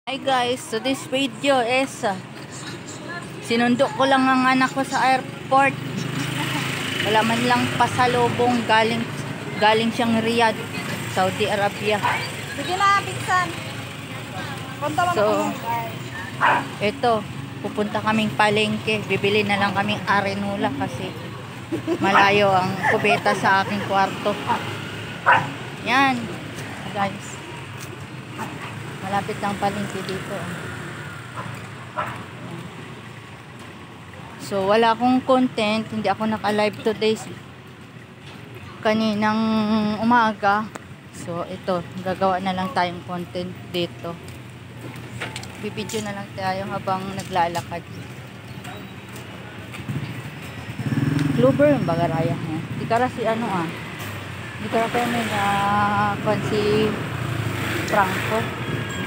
Hi guys, so this video is sinundo ko lang ang anak ko sa airport. Wala man lang pasalubong, galing siyang Riyadh, Saudi Arabia. Sige na, Pinsan. Punta mo So, na. ito, pupunta kaming palengke. Bibili na lang kaming arenula kasi malayo ang kubeta sa aking kwarto. Yan, guys. Malapit lang palengke dito. So, wala akong content. Hindi ako naka-live today. Kaninang umaga. So, ito. Gagawa na lang tayong content dito. Bibidyo na lang tayo habang naglalakad. Clover yung bagaraya. Di ka si ano Di ka pa may si Franco.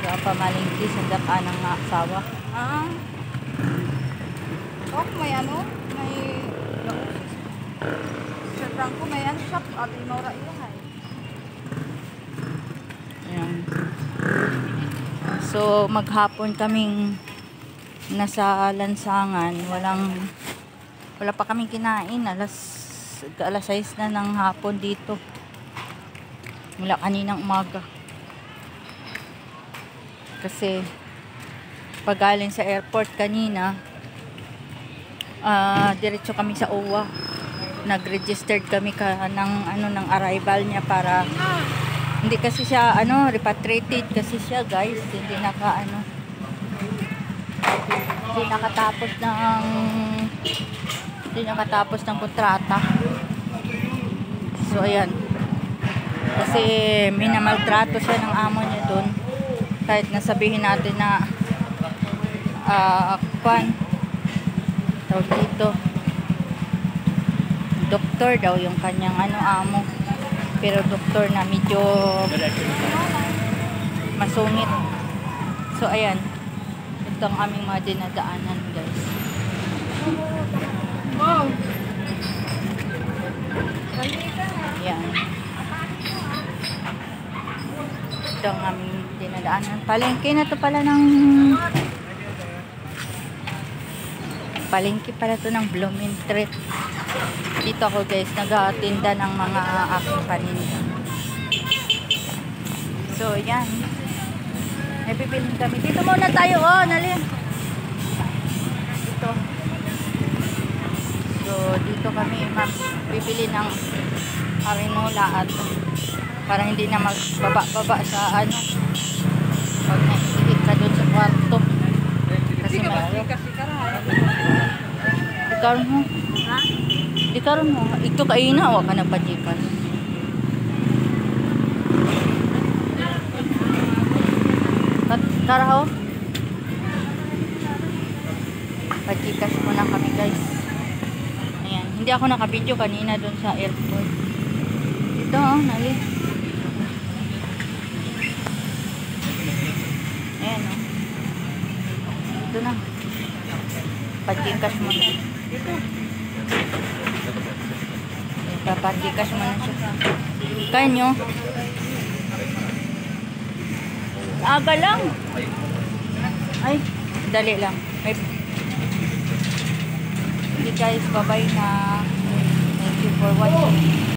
Pamalingki sa daan ng asawa. Oh, may ano? May Sir Franco, may ano shop. At Inora iyan. Ayan. So, maghapon kaming nasa lansangan. Wala pa kaming kinain. Alas 6 na ng hapon dito. Mula kaninang umaga. Kasi pagaling sa airport kanina, diretso kami sa OWA. Nag-registered kami ng arrival niya para hindi kasi siya repatriated kasi siya, guys. Hindi nakatapos ng kontrata. So ayan. Kasi minamaltrato siya ng amo niya doon. Kahit nasabihin natin na tawag dito, doktor daw yung kanyang amo, pero doktor na medyo masungit. So ayan, ito ang aming mga dinadaanan, guys. Yan, ito ang aming dinadaanan. Palengke na to pala palengke pala to ng Blooming Treat. Dito ako, guys, nag-atinda ng mga aking paninda. So yan, may bibilin kami. Dito muna tayo, nali dito. So dito kami bibili ng arenula at para hindi na magbaba-baba sa pag naisipit ka doon sa kwarto. Kasi di karon mo ito kaina, wa ka na pajikas. Karaho pajikas muna kami, guys. Ayan, hindi ako nakabidyo kanina doon sa airport. Dito nali. Ayan, ito na. Pajikas mo na. Pajikas mo na siya. Kaya nyo. Aga lang. Ay, dali lang. Okay, guys, bye-bye na. Thank you for watching.